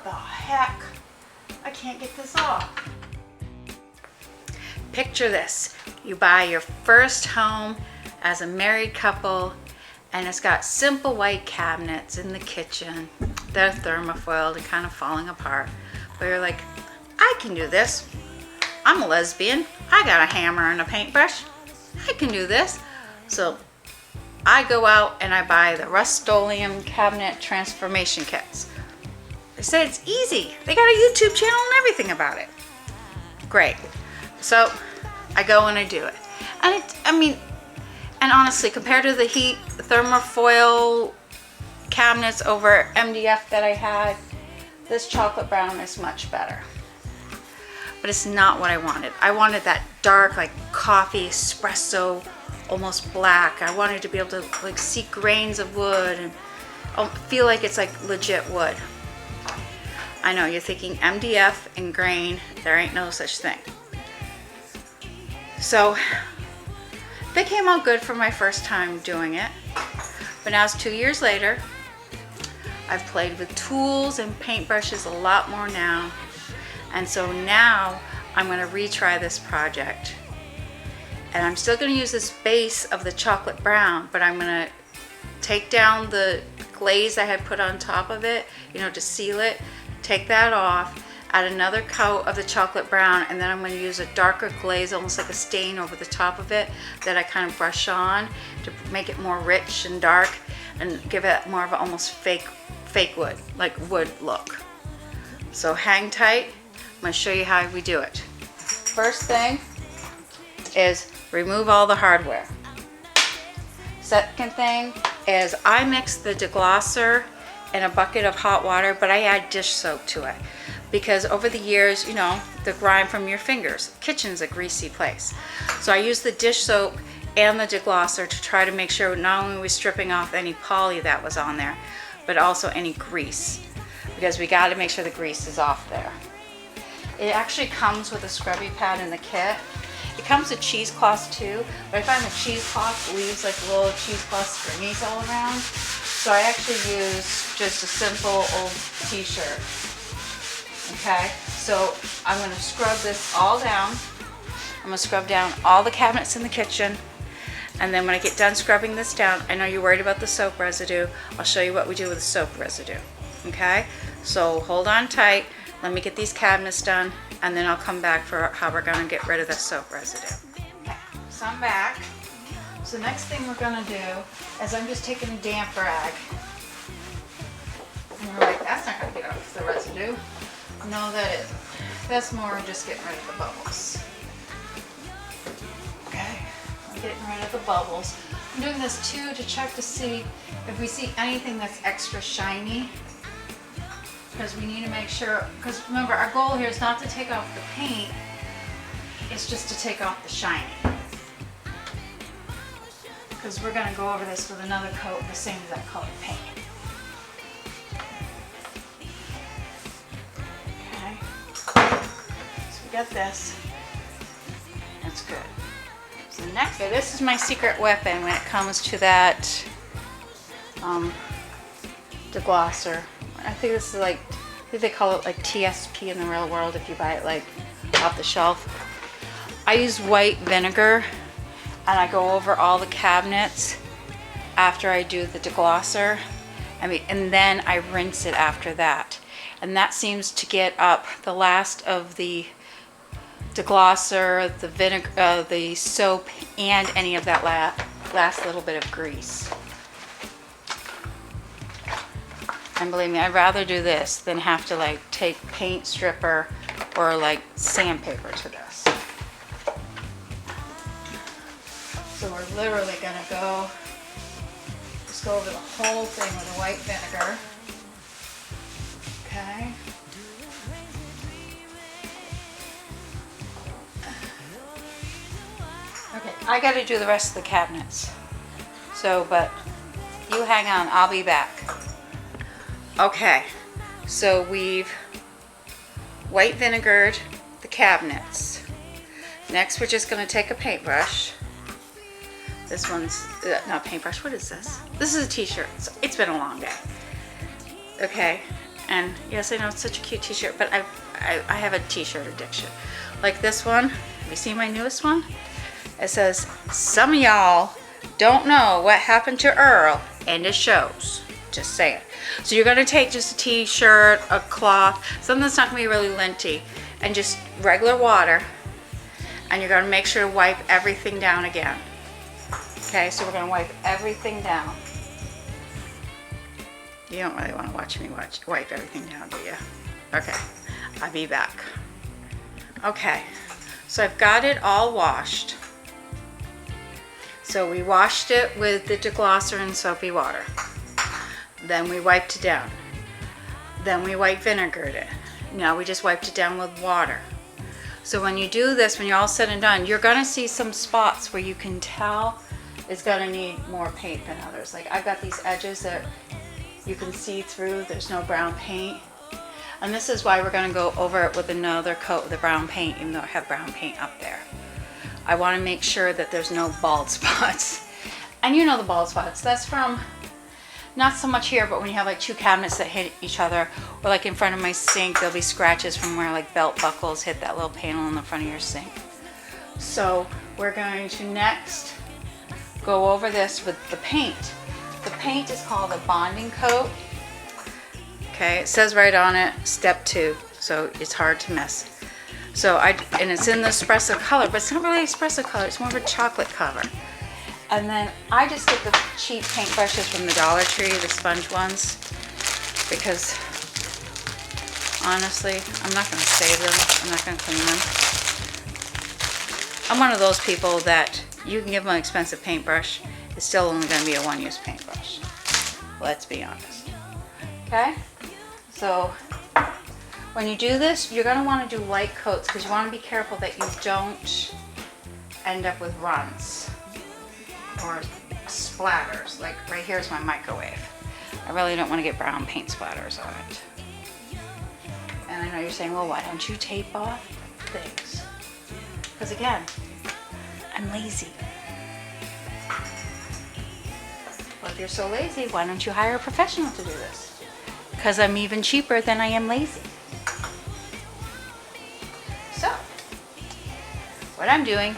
the heck? I can't get this off. Picture this. You buy your first home as a married couple, and it's got simple white cabinets in the kitchen. They're thermofoiled and kind of falling apart. But you're like, I can do this. I'm a lesbian. I got a hammer and a paintbrush. I can do this. So I go out and I buy the Rust-Oleum cabinet transformation kits. They say it's easy. They got a YouTube channel and everything about it. Great. So I go and I do it. And and honestly, compared to the heat thermofoil cabinets over MDF that I had, this chocolate brown is much better. But it's not what I wanted. I wanted that dark, like coffee espresso, almost black. I wanted to be able to like see grains of wood and feel like it's like legit wood. I know you're thinking MDF and grain, there ain't no such thing. So they came out good for my first time doing it. But now it's 2 years later. I've played with tools and paintbrushes a lot more now. And so now I'm going to retry this project. And I'm still going to use this base of the chocolate brown, but I'm going to take down the glaze I had put on top of it, to seal it, take that off, add another coat of the chocolate brown, and then I'm going to use a darker glaze, almost like a stain over the top of it that I kind of brush on to make it more rich and dark and give it more of an almost fake wood, like wood look. So hang tight. I'm going to show you how we do it. First thing is remove all the hardware. Second thing is I mix the deglosser in a bucket of hot water, but I add dish soap to it because over the years, the grime from your fingers. Kitchen's a greasy place. So I use the dish soap and the deglosser to try to make sure not only we're stripping off any poly that was on there, but also any grease, because we got to make sure the grease is off there. It actually comes with a scrubby pad in the kit. It comes with cheesecloths too, but I find the cheesecloth leaves like little cheesecloth stringies all around. So I actually use just a simple old t-shirt. Okay, so I'm going to scrub this all down. I'm going to scrub down all the cabinets in the kitchen. And then when I get done scrubbing this down, I know you're worried about the soap residue. I'll show you what we do with the soap residue. Okay, so hold on tight. Let me get these cabinets done, and then I'll come back for how we're going to get rid of the soap residue. Okay, so I'm back. So the next thing we're going to do is I'm just taking a damp rag. And you're like, that's not going to get off the residue. No, that isn't. That's more just getting rid of the bubbles. Okay, I'm getting rid of the bubbles. I'm doing this too to check to see if we see anything that's extra shiny. Because we need to make sure, because remember, our goal here is not to take off the paint, it's just to take off the shiny. Because we're going to go over this with another coat the same as that colored paint. Okay, so we got this. That's good. So next, okay, this is my secret weapon when it comes to that deglosser. I think this is like, I think they call it like TSP in the real world if you buy it like off the shelf. I use white vinegar and I go over all the cabinets after I do the deglosser. And then I rinse it after that. And that seems to get up the last of the deglosser, the vinegar, the soap, and any of that last little bit of grease. And believe me, I'd rather do this than have to like take paint stripper or like sandpaper to this. So we're literally gonna just go over the whole thing with a white vinegar. Okay. Okay, I gotta do the rest of the cabinets. So, but you hang on, I'll be back. Okay, so we've white vinegared the cabinets. Next, we're just going to take a paintbrush. This one's not paintbrush. What is this? This is a t-shirt. It's been a long day. Okay, And yes, I know it's such a cute t-shirt, but I have a t-shirt addiction. Like this one, have you seen my newest one? It says, some of y'all don't know what happened to Earl, and it shows. Just saying. So you're gonna take just a t-shirt, a cloth, something that's not gonna be really linty, and just regular water, and you're gonna make sure to wipe everything down again. Okay, so we're gonna wipe everything down. You don't really want to watch me wipe everything down, do you? Okay, I'll be back. Okay, so I've got it all washed. So we washed it with the deglosser and soapy water. Then we wiped it down. Then we white vinegared it. Now we just wiped it down with water. So when you do this, when you're all said and done, you're gonna see some spots where you can tell it's gonna need more paint than others. Like I've got these edges that you can see through, there's no brown paint. And this is why we're gonna go over it with another coat of the brown paint, even though I have brown paint up there. I wanna make sure that there's no bald spots. And you know the bald spots, that's from, not so much here, but when you have like two cabinets that hit each other, or like in front of my sink, there'll be scratches from where like belt buckles hit that little panel in the front of your sink. So we're going to next go over this with the paint. The paint is called a bonding coat. Okay, it says right on it, step 2, so it's hard to miss. So and it's in the espresso color, but it's not really espresso color, it's more of a chocolate color. And then I just get the cheap paint brushes from the Dollar Tree, the sponge ones, because honestly, I'm not gonna save them, I'm not gonna clean them. I'm one of those people that you can give them an expensive paintbrush, it's still only going to be a one-use paintbrush. Let's be honest. Okay? So when you do this, you're going to want to do light coats because you want to be careful that you don't end up with runs or splatters. Like right here is my microwave. I really don't want to get brown paint splatters on it. And I know you're saying, well, why don't you tape off things? Because again, I'm lazy. Well, if you're so lazy, why don't you hire a professional to do this? Because I'm even cheaper than I am lazy. So, what I'm doing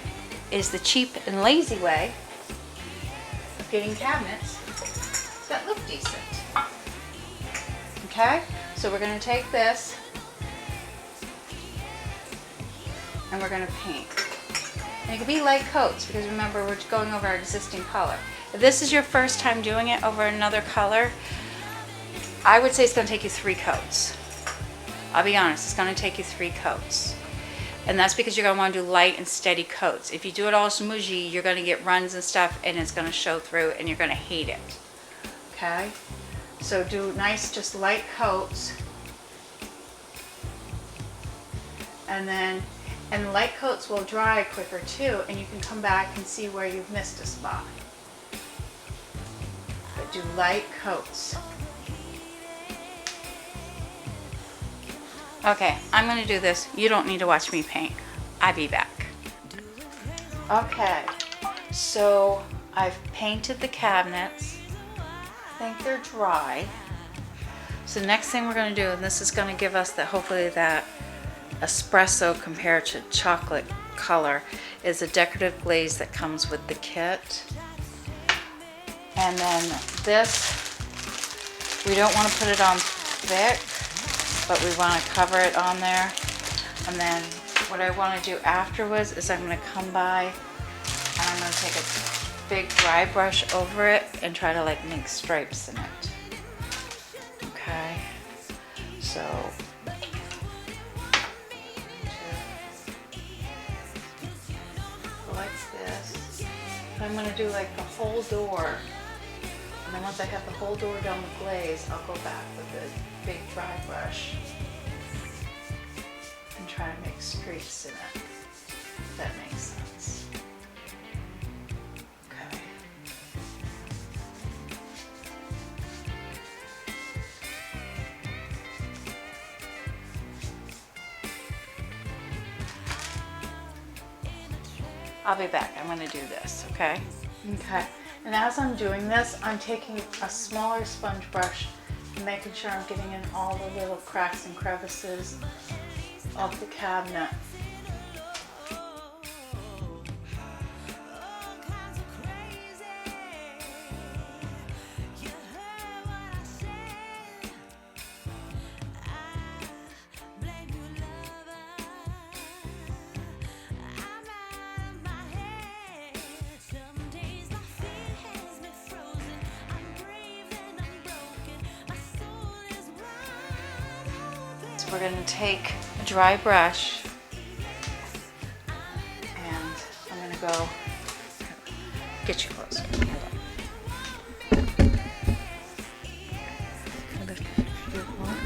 is the cheap and lazy way of getting cabinets that look decent. Okay? So we're going to take this and we're going to paint. And it can be light coats because remember we're going over our existing color. If this is your first time doing it over another color, I would say it's going to take you 3 coats. I'll be honest, it's going to take you 3 coats. And that's because you're going to want to do light and steady coats. If you do it all smudgy, you're going to get runs and stuff and it's going to show through and you're going to hate it. Okay? So do nice, just light coats. And light coats will dry quicker too, and you can come back and see where you've missed a spot. But do light coats. Okay, I'm going to do this. You don't need to watch me paint. I'll be back. Okay, so I've painted the cabinets. I think they're dry. So the next thing we're going to do, and this is going to give us hopefully that espresso compared to chocolate color, is a decorative glaze that comes with the kit. And then this, we don't want to put it on thick, but we want to cover it on there. And then what I want to do afterwards is I'm going to come by and I'm going to take a big dry brush over it and try to like make stripes in it. Okay, so I'm going to do like the whole door, and then once I have the whole door done with glaze, I'll go back with the big dry brush and try to make streaks in it, if that makes sense. Okay. I'll be back. I'm going to do this, okay? Okay. And as I'm doing this, I'm taking a smaller sponge brush making sure I'm getting in all the little cracks and crevices of the cabinet. We're going to take a dry brush and I'm going to go get you closer. Hold on. Lift a bit more.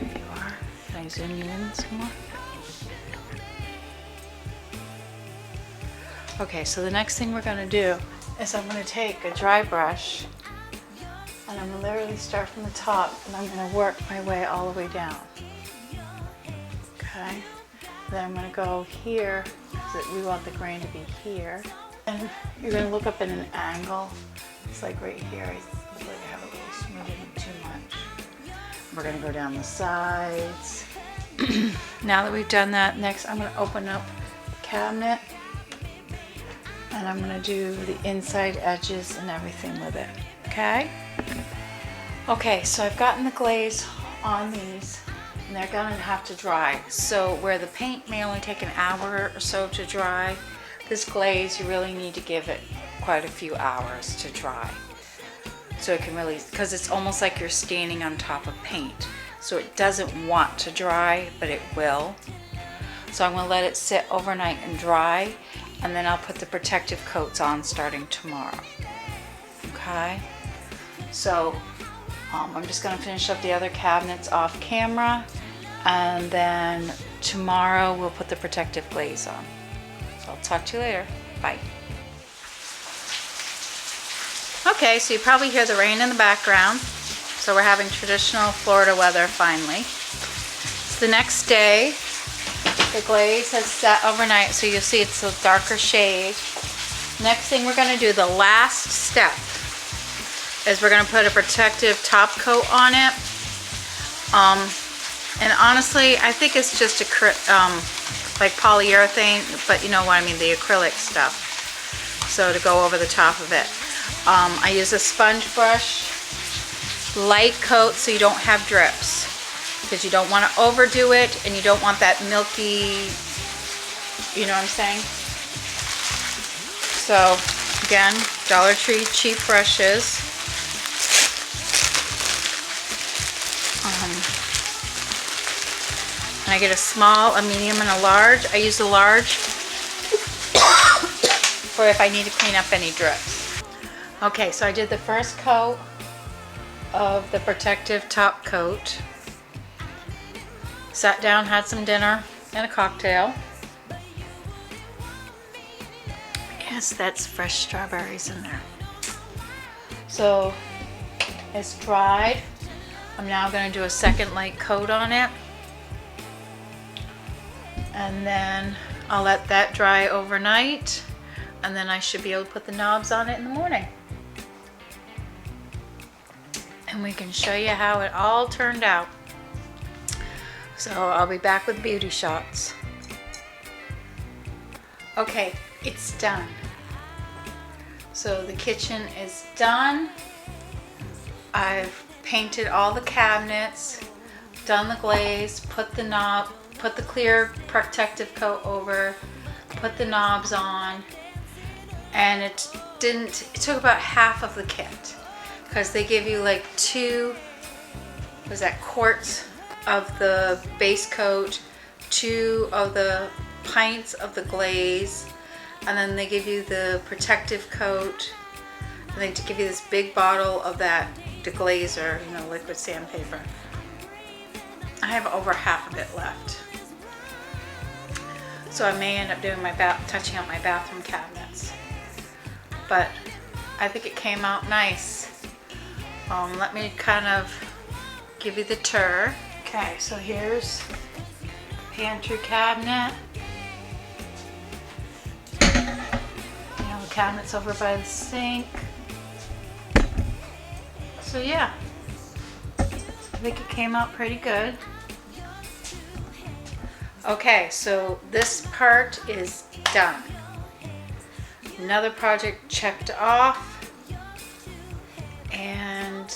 There you are. Can I zoom you in some more? Okay, so the next thing we're going to do is I'm going to take a dry brush and I'm going to literally start from the top and I'm going to work my way all the way down. Okay, then I'm going to go here because we want the grain to be here. And you're going to look up at an angle. It's like right here. I look like I have a little smoothing too much. We're going to go down the sides. Now that we've done that, next I'm going to open up the cabinet and I'm going to do the inside edges and everything with it. Okay? Okay, so I've gotten the glaze on these and they're gonna have to dry. So where the paint may only take an hour or so to dry, this glaze you really need to give it quite a few hours to dry. So it can really, because it's almost like you're standing on top of paint. So it doesn't want to dry, but it will. So I'm gonna let it sit overnight and dry and then I'll put the protective coats on starting tomorrow. Okay? So I'm just going to finish up the other cabinets off camera and then tomorrow we'll put the protective glaze on. So I'll talk to you later. Bye. Okay, so you probably hear the rain in the background. So we're having traditional Florida weather finally. It's the next day. The glaze has set overnight, so you'll see it's a darker shade. Next thing we're going to do, the last step, is we're going to put a protective top coat on it. And honestly, I think it's just like polyurethane, but you know what I mean, the acrylic stuff. So to go over the top of it. I use a sponge brush, light coat so you don't have drips. Because you don't want to overdo it and you don't want that milky, you know what I'm saying? So again, Dollar Tree cheap brushes. And I get a small, a medium, and a large. I use the large for if I need to clean up any drips. Okay, so I did the first coat of the protective top coat. Sat down, had some dinner and a cocktail. Yes, that's fresh strawberries in there. So it's dried. I'm now going to do a second light coat on it. And then I'll let that dry overnight. And then I should be able to put the knobs on it in the morning. And we can show you how it all turned out. So I'll be back with beauty shots. Okay, it's done. So the kitchen is done. I've painted all the cabinets, done the glaze, put the clear protective coat over, put the knobs on, and it took about half of the kit because they give you like 2 quarts of the base coat, 2 of the pints of the glaze, and then they give you the protective coat, and they give you this big bottle of that deglazer, you know, liquid sandpaper. I have over half of it left. So I may end up doing touching up my bathroom cabinets. But I think it came out nice. Let me kind of give you the tour. Okay, so here's pantry cabinet. You know, the cabinet's over by the sink. So yeah, I think it came out pretty good. Okay, so this part is done. Another project checked off. And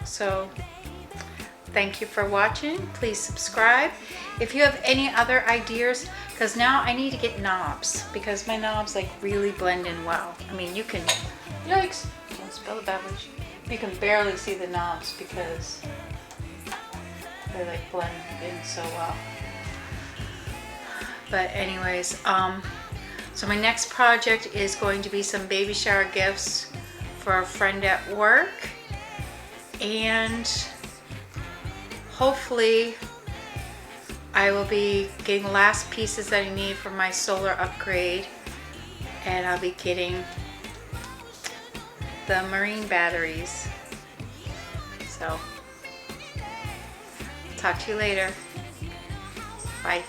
so thank you for watching. Please subscribe. If you have any other ideas, because now I need to get knobs because my knobs like really blend in well. I mean, you can, yikes, don't spill the beverage. You can barely see the knobs because they like blend in so well. But anyways, so my next project is going to be some baby shower gifts for a friend at work, and hopefully I will be getting the last pieces that I need for my solar upgrade, and I'll be getting the marine batteries. So talk to you later. Bye.